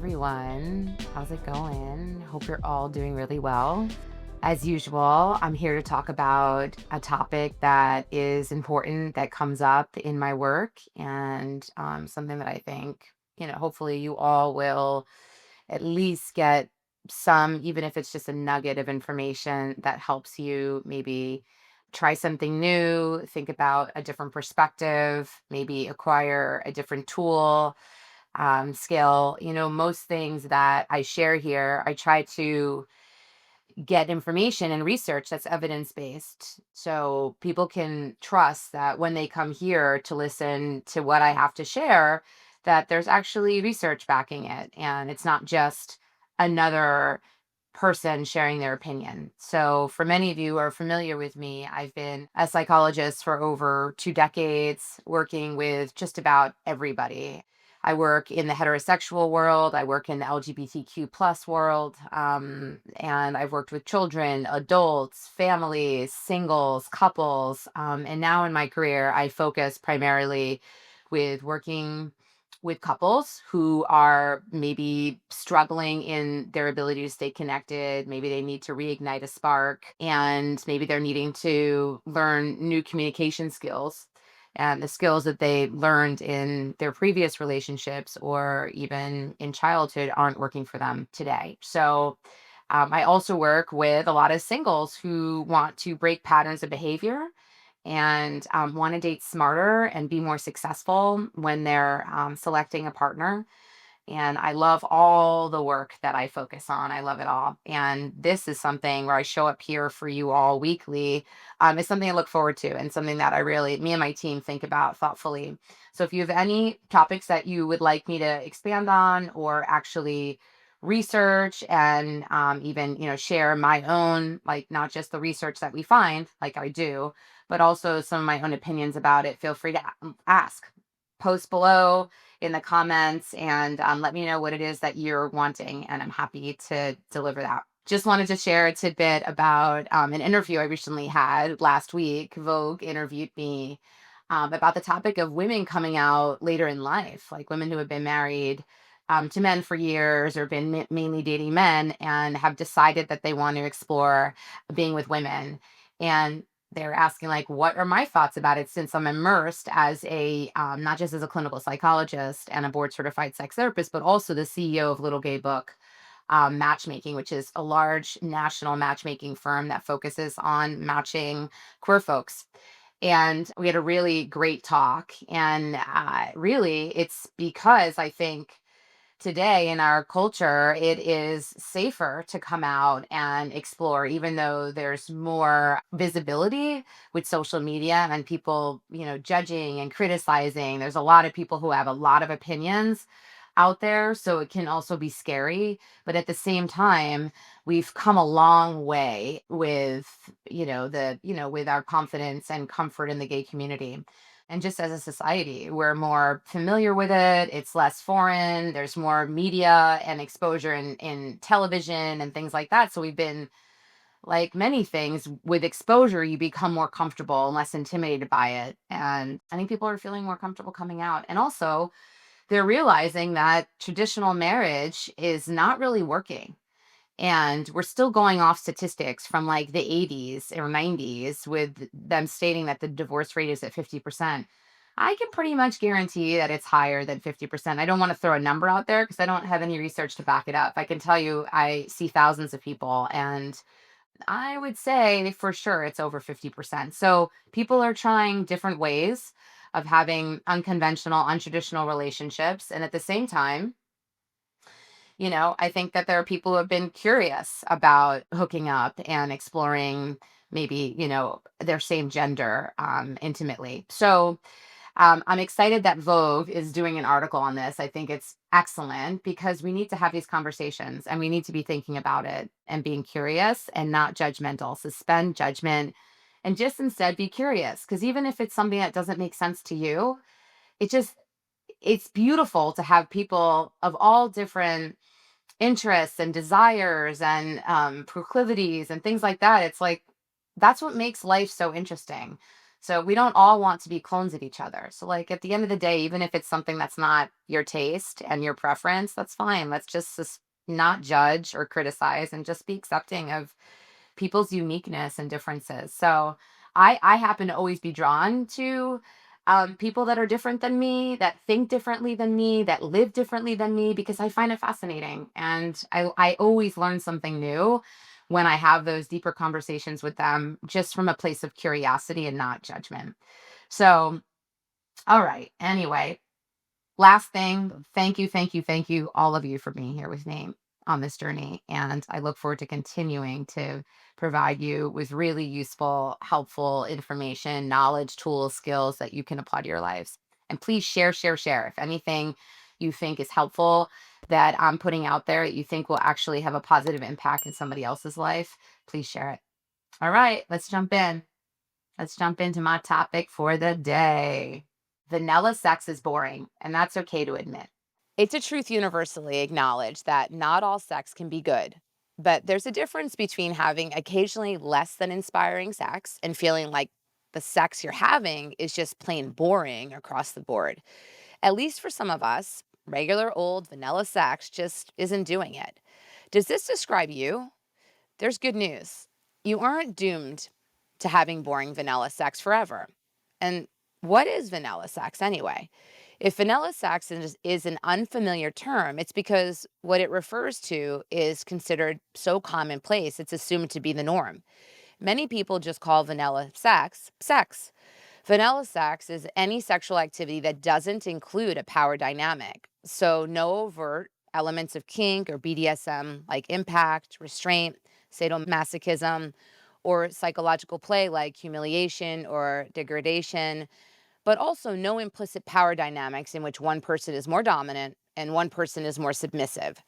everyone. How's it going? Hope you're all doing really well. As usual, I'm here to talk about a topic that is important that comes up in my work and something that I think, hopefully you all will at least get some, even if it's just a nugget of information that helps you maybe try something new, think about a different perspective, maybe acquire a different tool, skill. Most things that I share here, I try to get information and research that's evidence based. So people can trust that when they come here to listen to what I have to share, that there's actually research backing it. And it's not just another person sharing their opinion. So, for many of you who are familiar with me, I've been a psychologist for over 2 decades, working with just about everybody. I work in the heterosexual world, I work in the LGBTQ plus world, and I've worked with children, adults, families, singles, couples. And now in my career, I focus primarily with working with couples who are maybe struggling in their ability to stay connected. Maybe they need to reignite a spark, and maybe they're needing to learn new communication skills. And the skills that they learned in their previous relationships or even in childhood aren't working for them today. So, I also work with a lot of singles who want to break patterns of behavior and want to date smarter and be more successful when they're selecting a partner. And I love all the work that I focus on. I love it all. And this is something where I show up here for you all weekly. It's something I look forward to and something that me and my team think about thoughtfully. So if you have any topics that you would like me to expand on or actually research and even, share my own, like not just the research that we find, like I do, but also some of my own opinions about it, feel free to ask. Post below in the comments and let me know what it is that you're wanting, and I'm happy to deliver that. Just wanted to share a tidbit about an interview I recently had last week. Vogue interviewed me about the topic of women coming out later in life, like women who have been married to men for years or been mainly dating men and have decided that they want to explore being with women. And they're asking, like, what are my thoughts about it, since I'm immersed as a not just as a clinical psychologist and a board certified sex therapist, but also the CEO of Little Gay Book Matchmaking, which is a large national matchmaking firm that focuses on matching queer folks. And we had a really great talk. And really, it's because I think today in our culture, it is safer to come out and explore, even though there's more visibility with social media and people, judging and criticizing. There's a lot of people who have a lot of opinions out there. So it can also be scary. But at the same time, we've come a long way with, with our confidence and comfort in the gay community. And just as a society, we're more familiar with it. It's less foreign. There's more media and exposure in television and things like that. So we've been, like many things, with exposure, you become more comfortable and less intimidated by it. And I think people are feeling more comfortable coming out. And also, they're realizing that traditional marriage is not really working. And we're still going off statistics from like the 80s or 90s with them stating that the divorce rate is at 50%. I can pretty much guarantee that it's higher than 50%. I don't want to throw a number out there because I don't have any research to back it up. I can tell you I see thousands of people, and I would say for sure it's over 50%. So people are trying different ways of having unconventional, untraditional relationships. And at the same time, I think that there are people who have been curious about hooking up and exploring maybe, their same gender intimately. So I'm excited that Vogue is doing an article on this. I think it's excellent because we need to have these conversations and we need to be thinking about it and being curious and not judgmental. Suspend judgment and just instead be curious. Because even if it's something that doesn't make sense to you, it just, it's beautiful to have people of all different interests and desires and proclivities and things like that. It's like that's what makes life so interesting. So we don't all want to be clones of each other. So, like, at the end of the day, even if it's something that's not your taste and your preference, that's fine. Let's just not judge or criticize and just be accepting of people's uniqueness and differences. So I happen to always be drawn to people that are different than me, that think differently than me, that live differently than me, because I find it fascinating. And I always learn something new when I have those deeper conversations with them, just from a place of curiosity and not judgment. So, all right. Anyway, last thing, thank you, all of you, for being here with me on this journey. And I look forward to continuing to provide you with really useful, helpful information, knowledge, tools, skills that you can apply to your lives. And please share, share, share. If anything you think is helpful that I'm putting out there that you think will actually have a positive impact in somebody else's life, please share it. All right, let's jump in. Let's jump into my topic for the day. Vanilla sex is boring, and that's okay to admit. It's a truth universally acknowledged that not all sex can be good. But there's a difference between having occasionally less than inspiring sex and feeling like the sex you're having is just plain boring across the board. At least for some of us, regular old vanilla sex just isn't doing it. Does this describe you? There's good news. You aren't doomed to having boring vanilla sex forever. And what is vanilla sex anyway? If vanilla sex is an unfamiliar term, it's because what it refers to is considered so commonplace, it's assumed to be the norm. Many people just call vanilla sex sex. Vanilla sex is any sexual activity that doesn't include a power dynamic. So, no overt elements of kink or BDSM like impact, restraint, sadomasochism, or psychological play like humiliation or degradation, but also no implicit power dynamics in which one person is more dominant and one person is more submissive.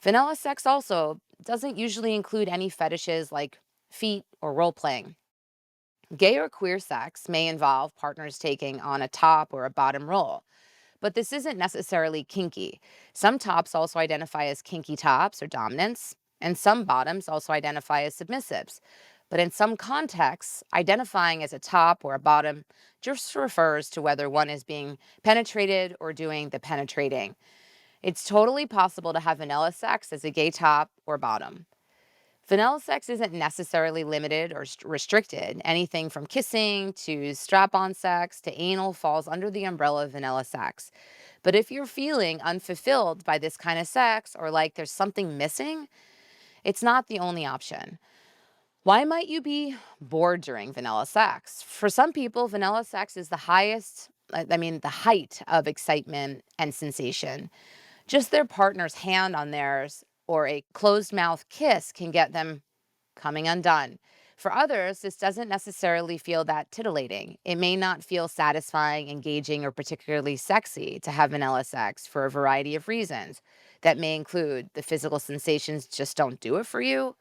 Vanilla sex also doesn't usually include any fetishes like feet or role playing. Gay or queer sex may involve partners taking on a top or a bottom role, but this isn't necessarily kinky. Some tops also identify as kinky tops or dominants, and some bottoms also identify as submissives. But in some contexts, identifying as a top or a bottom just refers to whether one is being penetrated or doing the penetrating. It's totally possible to have vanilla sex as a gay top or bottom. Vanilla sex isn't necessarily limited or restricted. Anything from kissing to strap on sex to anal falls under the umbrella of vanilla sex. But if you're feeling unfulfilled by this kind of sex or like there's something missing, it's not the only option. Why might you be bored during vanilla sex? For some people, vanilla sex is the the height of excitement and sensation. Just their partner's hand on theirs or a closed mouth kiss can get them coming undone. For others, this doesn't necessarily feel that titillating. It may not feel satisfying, engaging, or particularly sexy to have vanilla sex for a variety of reasons. That may include the physical sensations just don't do it for you,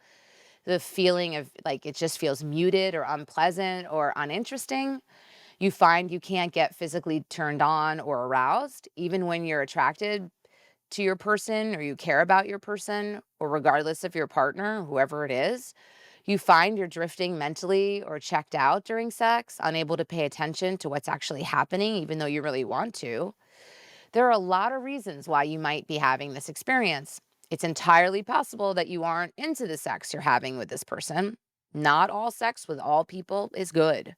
the feeling of like it just feels muted or unpleasant or uninteresting. You find you can't get physically turned on or aroused, even when you're attracted to your person or you care about your person, or regardless of your partner, whoever it is. You find you're drifting mentally or checked out during sex, unable to pay attention to what's actually happening, even though you really want to. There are a lot of reasons why you might be having this experience. It's entirely possible that you aren't into the sex you're having with this person. Not all sex with all people is good,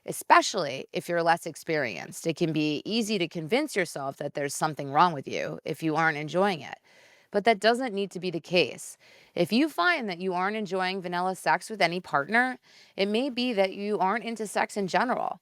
especially if you're less experienced. It can be easy to convince yourself that there's something wrong with you if you aren't enjoying it. But that doesn't need to be the case. If you find that you aren't enjoying vanilla sex with any partner, it may be that you aren't into sex in general.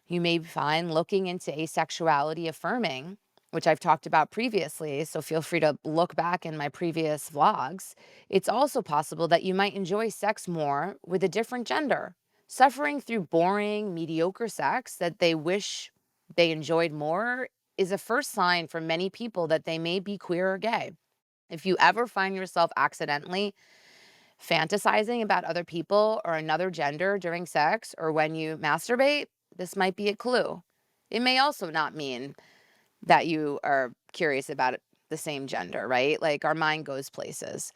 You may find looking into asexuality affirming, which I've talked about previously, so feel free to look back in my previous vlogs. It's also possible that you might enjoy sex more with a different gender. Suffering through boring, mediocre sex that they wish they enjoyed more is a first sign for many people that they may be queer or gay. If you ever find yourself accidentally fantasizing about other people or another gender during sex or when you masturbate, this might be a clue. It may also not mean that you are curious about the same gender, right? Like our mind goes places.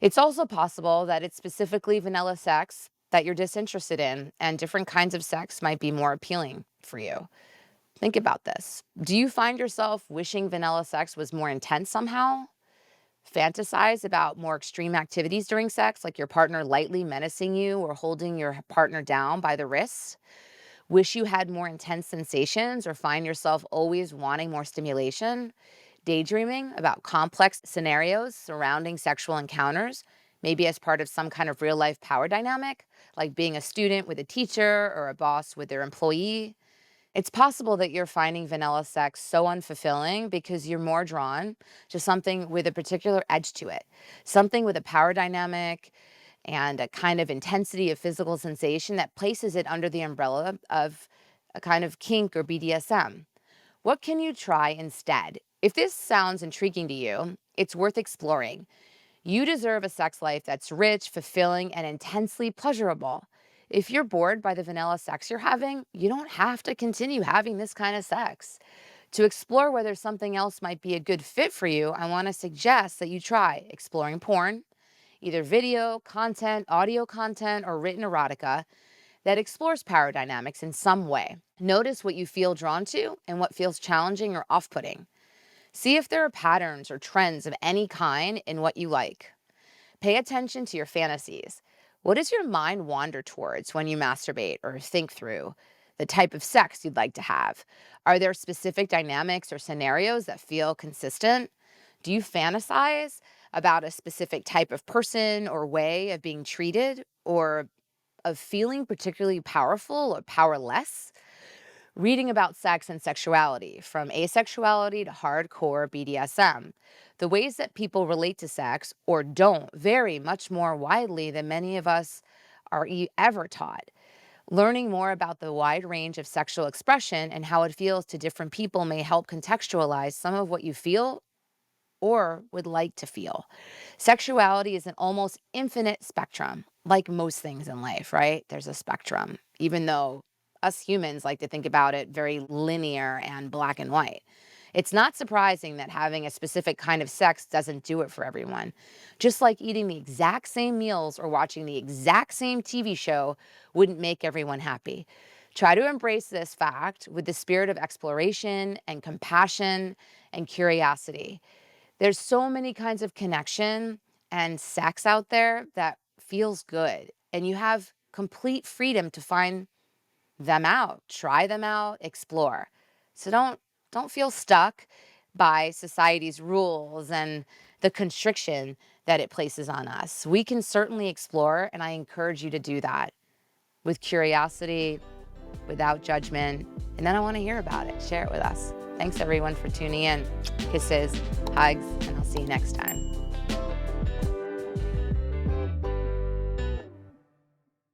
It's also possible that it's specifically vanilla sex that you're disinterested in, and different kinds of sex might be more appealing for you. Think about this. Do you find yourself wishing vanilla sex was more intense somehow? Fantasize about more extreme activities during sex, like your partner lightly menacing you or holding your partner down by the wrists? Wish you had more intense sensations or find yourself always wanting more stimulation? Daydreaming about complex scenarios surrounding sexual encounters, maybe as part of some kind of real life power dynamic, like being a student with a teacher or a boss with their employee? It's possible that you're finding vanilla sex so unfulfilling because you're more drawn to something with a particular edge to it, something with a power dynamic and a kind of intensity of physical sensation that places it under the umbrella of a kind of kink or BDSM. What can you try instead? If this sounds intriguing to you, it's worth exploring. You deserve a sex life that's rich, fulfilling, and intensely pleasurable. If you're bored by the vanilla sex you're having, you don't have to continue having this kind of sex. To explore whether something else might be a good fit for you, I want to suggest that you try exploring porn, either video, content, audio content, or written erotica that explores power dynamics in some way. Notice what you feel drawn to and what feels challenging or off putting. See if there are patterns or trends of any kind in what you like. Pay attention to your fantasies. What does your mind wander towards when you masturbate or think through the type of sex you'd like to have? Are there specific dynamics or scenarios that feel consistent? Do you fantasize about a specific type of person or way of being treated or of feeling particularly powerful or powerless? Reading about sex and sexuality, from asexuality to hardcore BDSM. The ways that people relate to sex or don't vary much more widely than many of us are ever taught. Learning more about the wide range of sexual expression and how it feels to different people may help contextualize some of what you feel or would like to feel. Sexuality is an almost infinite spectrum, like most things in life, right? There's a spectrum, even though us humans like to think about it very linear and black and white. It's not surprising that having a specific kind of sex doesn't do it for everyone. Just like eating the exact same meals or watching the exact same TV show wouldn't make everyone happy. Try to embrace this fact with the spirit of exploration and compassion and curiosity. There's so many kinds of connection and sex out there that feels good, and you have complete freedom to find them out, try them out, explore. So don't feel stuck by society's rules and the constriction that it places on us. We can certainly explore, and I encourage you to do that with curiosity, without judgment. And then I want to hear about it. Share it with us. Thanks everyone for tuning in. Kisses, hugs, and I'll see you next time.